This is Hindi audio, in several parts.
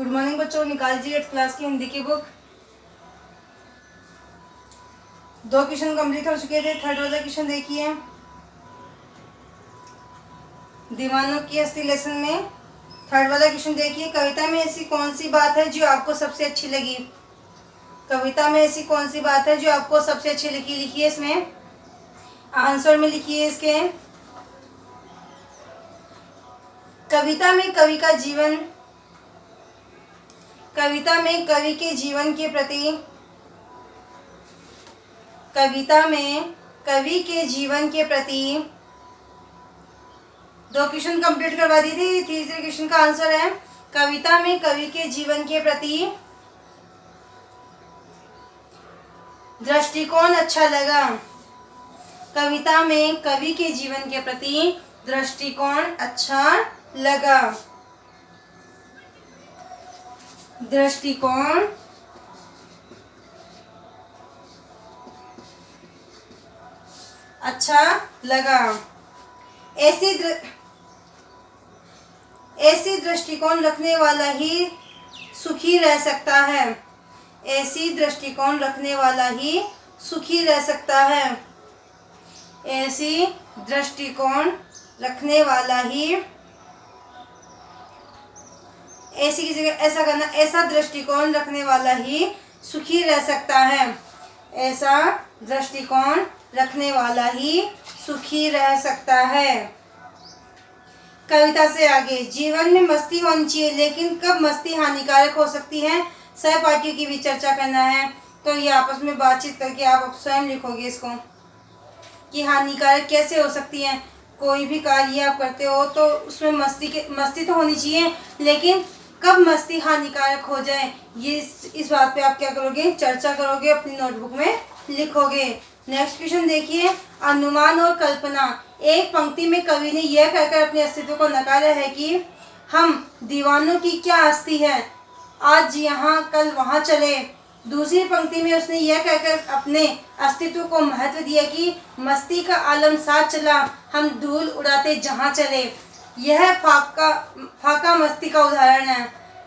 गुड मॉर्निंग बच्चों, निकाल लीजिए 8th क्लास की हिंदी की बुक। 2 क्वेश्चन कंप्लीट हो चुके थे। थर्ड वाला क्वेश्चन देखिए, दीवानों की अस्थि लेसन में थर्ड वाला क्वेश्चन देखिए। कविता में ऐसी कौन सी बात है जो आपको सबसे अच्छी लगी? कविता में ऐसी कौन सी बात है जो आपको सबसे अच्छी लगी? लिखिए, इसमें आंसर में लिखिए इसके। कविता में कवि का जीवन, कविता में कवि के जीवन के प्रति, कविता में कवि के जीवन के प्रति 2 क्वेश्चन कंप्लीट करवा दी थी। तीसरे क्वेश्चन का आंसर है कविता में कवि के जीवन के प्रति दृष्टिकोण अच्छा लगा। कविता में कवि के जीवन के प्रति दृष्टिकोण अच्छा लगा। दृष्टिकोण अच्छा लगा। ऐसी दृष्टिकोण रखने वाला ही सुखी रह सकता है। ऐसी दृष्टिकोण रखने वाला ही सुखी रह सकता है। ऐसी दृष्टिकोण रखने वाला ही, ऐसी की जगह ऐसा करना, ऐसा दृष्टिकोण रखने वाला ही सुखी रह सकता है। ऐसा दृष्टिकोण रखने वाला ही सुखी रह सकता है। कविता से आगे, जीवन में मस्ती होनी चाहिए, लेकिन कब मस्ती हानिकारक हो सकती है, सहपाठियों की भी चर्चा करना है। तो ये आपस में बातचीत करके आप स्वयं लिखोगे इसको कि हानिकारक कैसे हो सकती है। कोई भी कार्य आप करते हो तो उसमें मस्ती तो होनी चाहिए, लेकिन कब मस्ती हानिकारक हो जाए, ये इस बात पे आप क्या करोगे, चर्चा करोगे, अपनी नोटबुक में लिखोगे। नेक्स्ट क्वेश्चन देखिए, अनुमान और कल्पना। एक पंक्ति में कवि ने यह कहकर अपने अस्तित्व को नकारा है कि हम दीवानों की क्या हस्ती है, आज यहाँ कल वहाँ चले। दूसरी पंक्ति में उसने यह कहकर अपने अस्तित्व को महत्व दिया कि मस्ती का आलम साथ चला, हम धूल उड़ाते जहाँ चले। यह फाका मस्ती का उदाहरण है।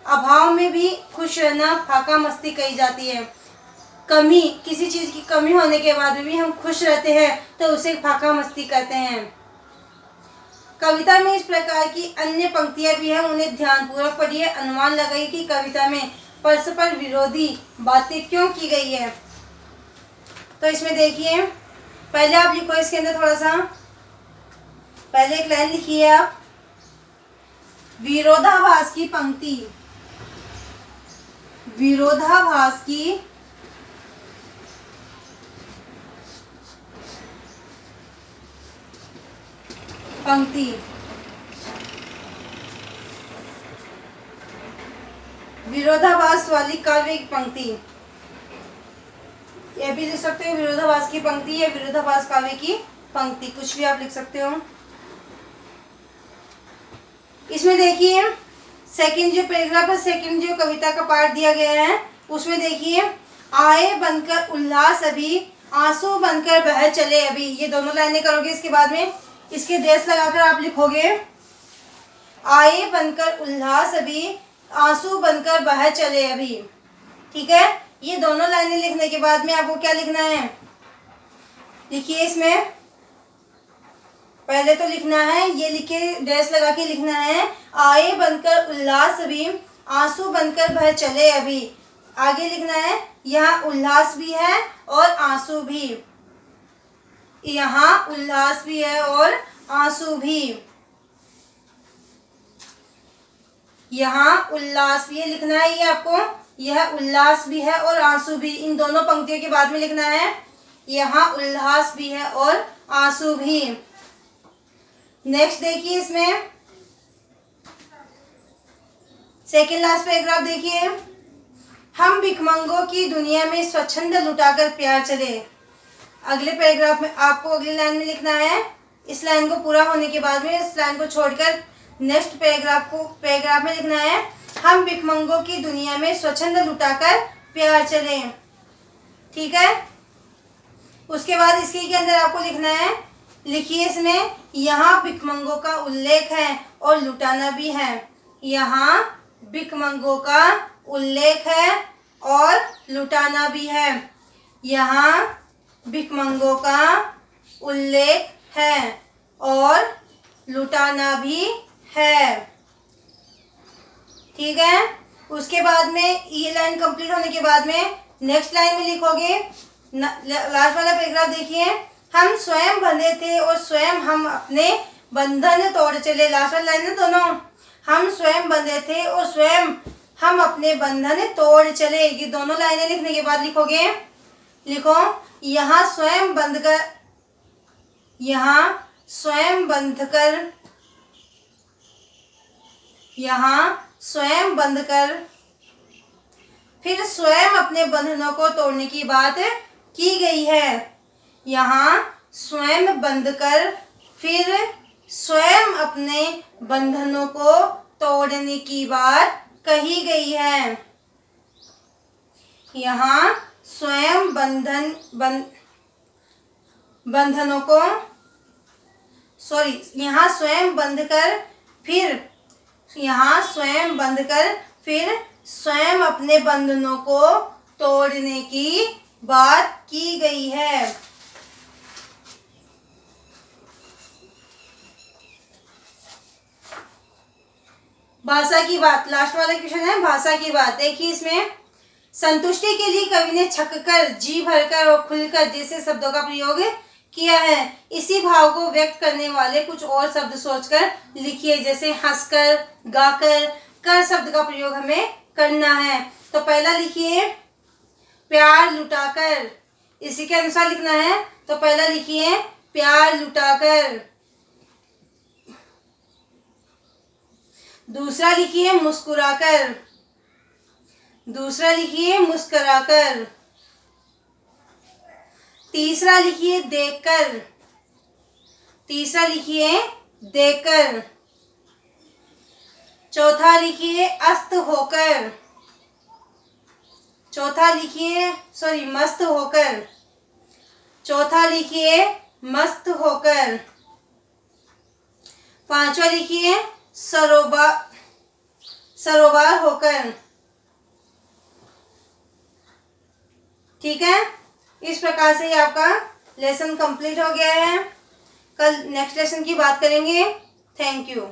अभाव में भी खुश रहना फाका मस्ती कही जाती है। कमी, किसी चीज़ की कमी होने के बाद भी हम खुश रहते हैं तो उसे फाका मस्ती कहते हैं। कविता में इस प्रकार की अन्य पंक्तियां भी हैं, उन्हें ध्यानपूर्वक पढ़िए। अनुमान लगाइए कि कविता में परस्पर विरोधी बातें क्यों की गई है। तो इसमें देखिए, पहले आप लिखो इसके अंदर थोड़ा सा, पहले एक लाइन लिखिए आप, विरोधाभास की पंक्ति, विरोधाभास की पंक्ति, विरोधाभास वाली काव्य की पंक्ति, यह भी लिख सकते हो विरोधाभास की पंक्ति या विरोधाभास काव्य की पंक्ति, कुछ भी आप लिख सकते हो। इसमें देखिए सेकंड जो पैराग्राफ है, सेकंड जो कविता का पार्ट दिया गया है, उसमें देखिए, आए बनकर उल्लास अभी, आंसू बनकर बह चले अभी। ये दोनों लाइनें करोगे, इसके बाद में इसके डेस लगाकर आप लिखोगे, आए बनकर उल्लास अभी, आंसू बनकर बह चले अभी। ठीक है, ये दोनों लाइनें लिखने के बाद में आपको क्या लिखना है, लिखिए इसमें पहले तो लिखना है, ये लिखे डेस लगा के लिखना है, आए बनकर उल्लास अभी, आंसू बनकर बह चले अभी। आगे लिखना है, यहाँ उल्लास भी है और आंसू भी, यहाँ उल्लास भी है और आंसू भी, यहाँ उल्लास भी है लिखना है ये आपको, यह उल्लास भी है और आंसू भी, इन दोनों पंक्तियों के बाद में लिखना है, यहाँ उल्लास भी है और आंसू भी। नेक्स्ट देखिए, इसमें सेकेंड लास्ट पैराग्राफ देखिए, हम भिखमंगों की दुनिया में स्वच्छंद लुटाकर प्यार चले। अगले पैराग्राफ में आपको अगली लाइन में लिखना है, इस लाइन को पूरा होने के बाद में इस लाइन को छोड़कर नेक्स्ट पैराग्राफ में लिखना है, हम भिखमंगों की दुनिया में स्वच्छंद लुटाकर प्यार चले। ठीक है, उसके बाद इसके अंदर आपको लिखना है, लिखिए इसमें, यहाँ भिखमंगों का उल्लेख है और लुटाना भी है। यहाँ भिखमंगों का उल्लेख है और लुटाना भी है। यहाँ भिखमंगों का उल्लेख है और लुटाना भी है। ठीक है। उसके बाद में ये लाइन कंप्लीट होने के बाद में नेक्स्ट लाइन में लिखोगे, लास्ट वाला पैराग्राफ देखिए, हम स्वयं बंधे थे और स्वयं हम अपने बंधन तोड़ चले। लास्ट वाली लाइन है दोनों, हम स्वयं बंधे थे और स्वयं हम अपने बंधन तोड़ चले। ये दोनों लाइनें लिखने के बाद लिखोगे, लिखो यहाँ स्वयं बंधकर, यहाँ स्वयं बंधकर, यहाँ स्वयं बंधकर फिर स्वयं अपने बंधनों को तोड़ने की बात की गई है। यहाँ स्वयं बंधकर फिर स्वयं अपने बंधनों को तोड़ने की बात कही गई है। यहाँ स्वयं बंधनों को यहाँ स्वयं बंधकर फिर, यहाँ स्वयं बंधकर फिर स्वयं अपने बंधनों को तोड़ने की बात की गई है। भाषा की बात, लास्ट वाला क्वेश्चन है भाषा की बात। देखिए इसमें संतुष्टि के लिए कवि ने छककर, जी भरकर और खुलकर जैसे शब्दों का प्रयोग किया है। इसी भाव को व्यक्त करने वाले कुछ और शब्द सोचकर लिखिए, जैसे हंसकर, गाकर, कर शब्द का प्रयोग हमें करना है। तो पहला लिखिए प्यार लुटाकर, इसी के अनुसार लिखना है। तो पहला लिखिए प्यार लुटाकर। दूसरा लिखिए मुस्कुराकर, दूसरा लिखिए मुस्कुराकर। तीसरा लिखिए देखकर, तीसरा लिखिए देखकर। चौथा लिखिए अस्त होकर, चौथा लिखिए मस्त होकर, चौथा लिखिए मस्त होकर। पांचवा लिखिए सरोबार होकर। ठीक है, इस प्रकार से आपका लेसन कंप्लीट हो गया है। कल नेक्स्ट लेसन की बात करेंगे। Thank you.